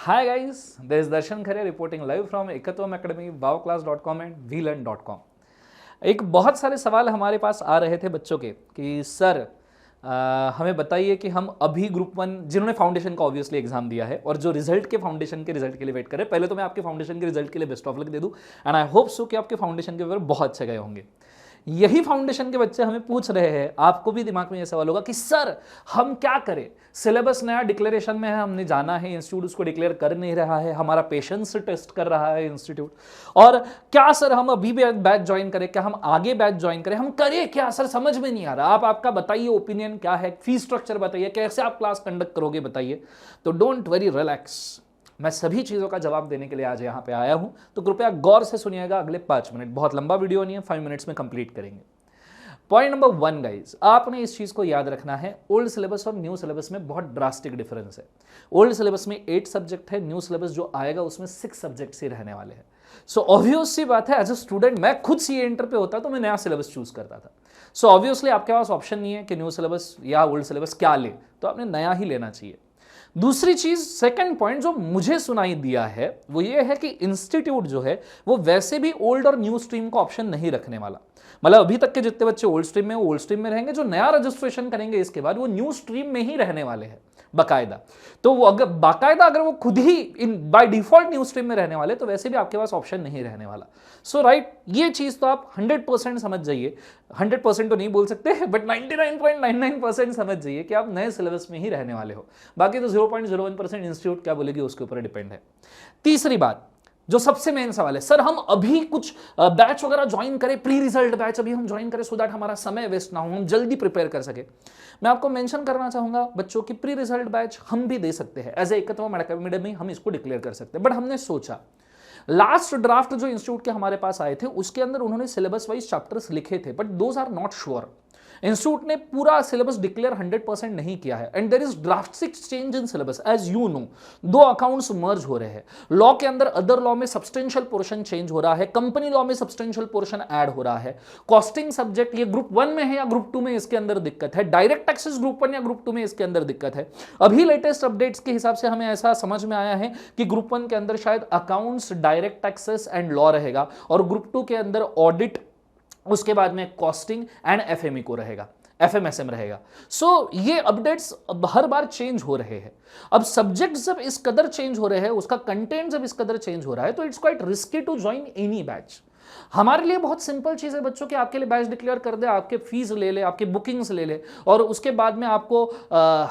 Hi guys, this is Darshan Khare reporting live from एकत्वम academy, wowclass.com and vlearn.com। एक बहुत सारे सवाल हमारे पास आ रहे थे बच्चों के कि सर हमें बताइए कि हम अभी ग्रुप 1 जिन्होंने फाउंडेशन का ऑब्वियसली एग्जाम दिया है और जो रिजल्ट के फाउंडेशन के रिजल्ट के लिए वेट करें, पहले तो मैं आपके फाउंडेशन के रिजल्ट के लिए बेस्ट ऑफ लक दे दूं एंड आई होप सो कि आपके फाउंडेशन के पेपर बहुत अच्छे गए होंगे। यही फाउंडेशन के बच्चे हमें पूछ रहे हैं, आपको भी दिमाग में यह सवाल होगा कि सर हम क्या करें, सिलेबस नया डिक्लेरेशन में है, हमने जाना है, इंस्टीट्यूट उसको डिक्लेयर कर नहीं रहा है, हमारा पेशेंस टेस्ट कर रहा है इंस्टीट्यूट, और क्या सर हम अभी भी बैच ज्वाइन करें, क्या हम आगे बैच ज्वाइन करें, हम करें क्या सर, समझ में नहीं आ रहा। आप आपका बताइए ओपिनियन क्या है, फीस स्ट्रक्चर बताइए, कैसे आप क्लास कंडक्ट करोगे बताइए। तो डोंट वरी, रिलैक्स, मैं सभी चीज़ों का जवाब देने के लिए आज यहाँ पे आया हूँ, तो कृपया गौर से सुनिएगा अगले 5 मिनट, बहुत लंबा वीडियो नहीं है, 5 मिनट्स में कंप्लीट करेंगे। पॉइंट नंबर 1 गाइज, आपने इस चीज़ को याद रखना है, ओल्ड सिलेबस और न्यू सिलेबस में बहुत ड्रास्टिक डिफरेंस है। ओल्ड सिलेबस में 8 सब्जेक्ट है, न्यू सिलेबस जो आएगा उसमें 6 सब्जेक्ट्स ही रहने वाले हैं। सो ऑब्वियस सी बात है, एज अ स्टूडेंट मैं खुद सी इंटर पे होता तो मैं नया सिलेबस चूज करता था। सो ऑब्वियसली आपके पास ऑप्शन नहीं है कि न्यू सिलेबस या ओल्ड सिलेबस क्या ले, तो आपने नया ही लेना चाहिए। दूसरी चीज, सेकंड पॉइंट जो मुझे सुनाई दिया है वो ये है कि इंस्टीट्यूट जो है वो वैसे भी ओल्ड और न्यू स्ट्रीम का ऑप्शन नहीं रखने वाला। मतलब अभी तक के जितने बच्चे ओल्ड स्ट्रीम में ओल्ड स्ट्रीम में रहेंगे, जो नया रजिस्ट्रेशन करेंगे इसके बाद वो न्यू स्ट्रीम में ही रहने वाले हैं बाकायदा। तो वो अगर वो खुद ही इन बाय डिफॉल्ट न्यू स्ट्रीम में रहने वाले, तो वैसे भी आपके पास ऑप्शन नहीं रहने वाला। सो राइट, ये चीज तो आप 100% समझ जाइए, 100% तो नहीं बोल सकते बट 99.99% समझ जाइए कि आप नए सिलेबस में ही रहने वाले हो। बाकी तो 0.01% इंस्टीट्यूट क्या बोलेगी उसके ऊपर डिपेंड है। तीसरी बात, जो सबसे मेन सवाल है, सर हम अभी कुछ बैच वगैरह ज्वाइन करें, प्री रिजल्ट बैच अभी हम ज्वाइन करें सो दैट हमारा समय वेस्ट ना हो, हम जल्दी प्रिपेयर कर सके। मैं आपको मेंशन करना चाहूंगा बच्चों की प्री रिजल्ट बैच हम भी दे सकते हैं, एज ए एकत्वम एकेडमी में हम इसको डिक्लेयर कर सकते हैं। बट हमने सोचा लास्ट ड्राफ्ट जो इंस्टीट्यूट के हमारे पास आए थे उसके अंदर उन्होंने सिलेबस वाइज चैप्टर्स लिखे थे, but those are not sure. Institute ने पूरा सिलेबस डिक्लेयर 100% नहीं किया है and there is drastic change in syllabus. As you know, 2 accounts merge हो रहे हैं, लॉ के अंदर अदर लॉ में सब्सटेंशियल पोर्शन चेंज हो रहा है, कंपनी लॉ में सब्सटेंशियल पोर्शन ऐड हो रहा है, कॉस्टिंग सब्जेक्ट ये ग्रुप 1 में है या ग्रुप 2 में इसके अंदर दिक्कत है, डायरेक्ट टैक्सेस ग्रुप 1 या ग्रुप 2 में इसके अंदर दिक्कत है। अभी लेटेस्ट अपडेट्स के हिसाब से हमें ऐसा समझ में आया है कि ग्रुप 1 के अंदर शायद accounts, direct taxes and law रहेगा और ग्रुप 2 के अंदर ऑडिट, उसके बाद में कॉस्टिंग एंड एफएमई को रहेगा, एफएमएसएम रहेगा। सो ये अपडेट्स अब हर बार चेंज हो रहे हैं। अब सब्जेक्ट जब इस कदर चेंज हो रहे हैं, उसका कंटेंट जब इस कदर चेंज हो रहा है, तो it's quite risky to join any batch. हमारे लिए बहुत सिंपल चीज है बच्चों के, आपके लिए बैच डिक्लेयर कर दे, आपके फीस ले ले, आपके बुकिंग्स ले ले और उसके बाद में आपको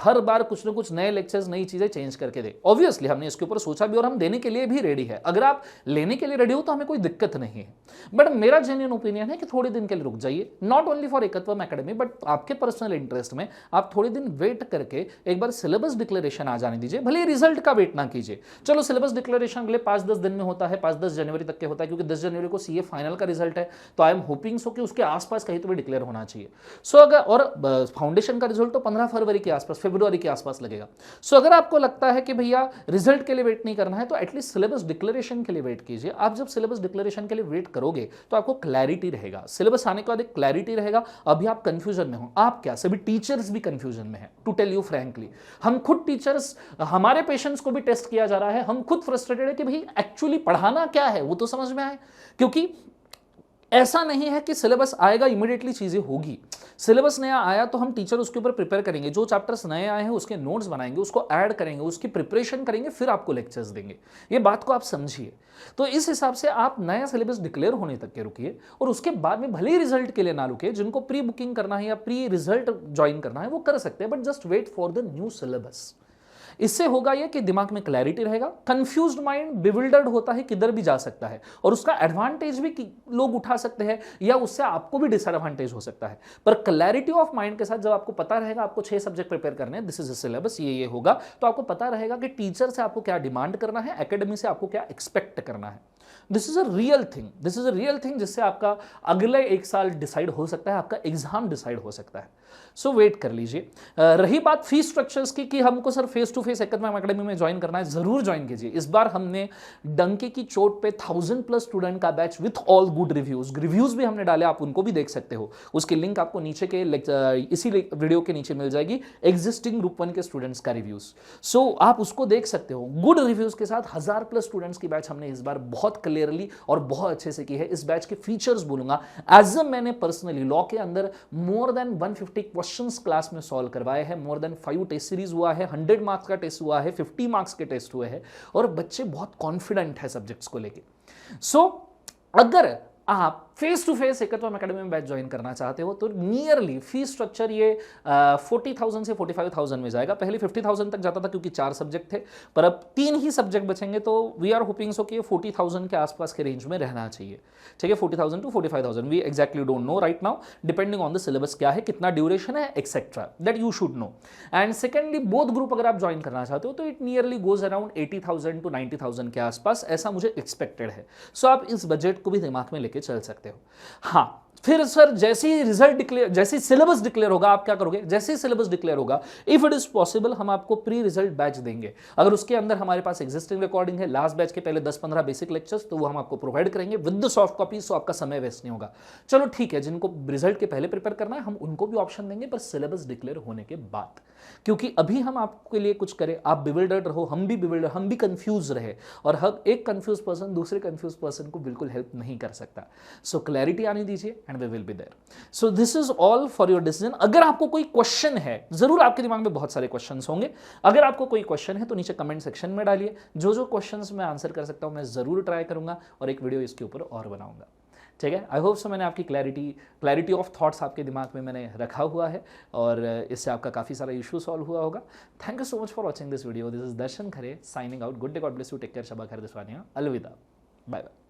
हर बार कुछ ना कुछ नए लेक्चर्स, नई चीजें चेंज करके दे। ऑब्वियसली हमने इसके ऊपर सोचा भी और हम देने के लिए भी रेडी है। अगर आप लेने के लिए रेडी हो तो हमें कोई दिक्कत नहीं है, बट मेरा जेन्युइन ओपिनियन है कि थोड़े दिन के लिए रुक जाइए, not only for Ekatvam academy but आपके पर्सनल इंटरेस्ट में आप थोड़े दिन वेट करके एक बार सिलेबस डिक्लेरेशन आ जाने दीजिए। भले रिजल्ट का वेट ना कीजिए, चलो सिलेबस डिक्लेरेशन अगले 5-10 दिन में होता है, 5-10 जनवरी तक के होता है, क्योंकि 10 जनवरी को सीए फाइनल का रिजल्ट है, तो आई एम होपिंग सो कि उसके आसपास कहीं तो भी डिक्लेयर होना चाहिए। सो अगर और फाउंडेशन का रिजल्ट तो 15 फरवरी के आसपास, फरवरी के आसपास लगेगा। सो अगर आपको लगता है कि भैया रिजल्ट के लिए वेट नहीं करना है, तो एटलीस्ट सिलेबस डिक्लेरेशन के लिए वेट कीजिए। आप जब सिलेबस डिक्लेरेशन के लिए वेट करोगे तो आपको क्लैरिटी रहेगा, सिलेबस आने के बाद एक क्लैरिटी रहेगा। अभी आप कंफ्यूजन में हो, आप क्या, सभी टीचर्स भी कंफ्यूजन में है, टू टेल यू फ्रैंकली। हम खुद टीचर्स, हमारे पेशेंट्स को भी टेस्ट किया जा रहा है, हम खुद फ्रस्ट्रेटेड है कि भाई एक्चुअली पढ़ाना क्या है वो तो समझ में आए, क्योंकि ऐसा नहीं है कि सिलेबस आएगा इमीडिएटली चीजें होगी। सिलेबस नया आया तो हम टीचर उसके ऊपर प्रिपेयर करेंगे, जो चैप्टर्स नए आए हैं उसके नोट्स बनाएंगे, उसको ऐड करेंगे, उसकी प्रिपरेशन करेंगे, फिर आपको लेक्चर्स देंगे। ये बात को आप समझिए। तो इस हिसाब से आप नया सिलेबस डिक्लेयर होने तक के रुकिए और उसके बाद में भले ही रिजल्ट के लिए ना रुके, जिनको प्री बुकिंग करना है या प्री रिजल्ट ज्वाइन करना है वो कर सकते हैं, but just wait for the new syllabus. इससे होगा यह कि दिमाग में क्लैरिटी रहेगा। कंफ्यूज्ड माइंड बिविल्डर्ड होता है, किधर भी जा सकता है और उसका एडवांटेज भी लोग उठा सकते हैं या उससे आपको भी डिसएडवांटेज हो सकता है। पर क्लैरिटी ऑफ माइंड के साथ जब आपको पता रहेगा आपको 6 सब्जेक्ट प्रिपेयर करने हैं, दिस इज अ सिलेबस, ये होगा, तो आपको पता रहेगा कि टीचर से आपको क्या डिमांड करना है, एकेडमी से आपको क्या एक्सपेक्ट करना है। This is a real thing, this is a real thing जिससे आपका अगले एक साल डिसाइड हो सकता है, आपका एग्जाम डिसाइड हो सकता है। सो वेट कर लीजिए। रही बात फीस स्ट्रक्चर्स की कि हमको sir face to face Ekatam academy में ज्वाइन करना है, जरूर ज्वाइन कीजिए। इस बार हमने डंके की चोट पे 1000+ स्टूडेंट का batch with all good reviews भी हमने डाले, आप उनको भी देख सकते हो। उसकी लिंक आपको नीचे के इसी वीडियो के नीचे मिल जाएगी, एग्जिस्टिंग ग्रुप 1 के स्टूडेंट्स का रिव्यूज। सो आप उसको देख सकते हो। गुड रिव्यूज के साथ 1000+ स्टूडेंट्स की बैच हमने इस बार बहुत क्लियरली और बहुत अच्छे से की है। इस बैच के फीचर्स बोलूंगा, एज मैंने पर्सनली लॉ के अंदर मोर देन 150 क्वेश्चंस क्लास में सॉल्व करवाए हैं, मोर देन 5 टेस्ट सीरीज हुआ है, 100 मार्क्स का टेस्ट हुआ है, 50 मार्क्स के टेस्ट हुए हैं, और बच्चे बहुत कॉन्फिडेंट है सब्जेक्ट्स को लेके। सो अगर आप फेस टू फेस एकत्वम एकेडमी में बैच ज्वाइन करना चाहते हो तो नियरली फी स्ट्रक्चर ये 40,000 से 45,000 में जाएगा। पहले 50,000 तक जाता था क्योंकि 4 सब्जेक्ट थे, पर अब 3 ही सब्जेक्ट बचेंगे, तो वी आर होपिंग सो कि 40,000 के आसपास के रेंज में रहना चाहिए। ठीक है, 40,000 to 45,000, we exactly don't know right now, depending on the syllabus क्या है, कितना ड्यूरेशन है, etcetera, that you should know. And secondly both group अगर आप ज्वाइन करना चाहते हो तो it nearly goes around 80,000 to 90,000 के आसपास, ऐसा मुझे एक्सपेक्टेड है। सो आप इस बजट को भी दिमाग में लेके चल सकते हो। हाँ, फिर सर जैसे ही रिजल्ट डिक्लेयर, जैसे सिलेबस डिक्लेयर होगा, आप क्या करोगे? जैसे ही सिलेबस डिक्लेयर होगा, इफ इट इज पॉसिबल हम आपको प्री रिजल्ट बैच देंगे। अगर उसके अंदर हमारे पास एग्जिस्टिंग रिकॉर्डिंग है लास्ट बैच के पहले 10-15 बेसिक लेक्चर्स, तो वो हम आपको प्रोवाइड करेंगे विद द सॉफ्ट कॉपी, सो आपका समय वेस्ट नहीं होगा। चलो ठीक है, जिनको रिजल्ट के पहले प्रिपेयर करना है हम उनको भी ऑप्शन देंगे, पर सिलेबस डिक्लेयर होने के बाद, क्योंकि अभी हम आपके लिए कुछ करें, आप बिविल्डर्ड रहो, हम भी बिविल्डर, हम भी कंफ्यूज रहे, और हर एक कंफ्यूज पर्सन दूसरे कंफ्यूज पर्सन को बिल्कुल हेल्प नहीं कर सकता। सो क्लैरिटी आने दीजिए and we will be there. So this is all for your decision. अगर आपको कोई क्वेश्चन है, जरूर आपके दिमाग में बहुत सारे क्वेश्चंस होंगे, अगर आपको कोई क्वेश्चन है तो नीचे कमेंट सेक्शन में डालिए। जो क्वेश्चंस मैं आंसर कर सकता हूं मैं जरूर ट्राई करूंगा और एक वीडियो इसके ऊपर और बनाऊंगा। ठीक है, आई होप सो मैंने आपकी क्लैरिटी ऑफ थॉट्स आपके दिमाग में मैंने रखा हुआ है और इससे आपका काफ़ी सारा इशू सॉल्व हुआ होगा। Thank you so much for watching this video. This is Darshan Khare signing out. Good day, God bless you, take care, शबा खैर दिसवानिया, अलविदा, बाय बाय।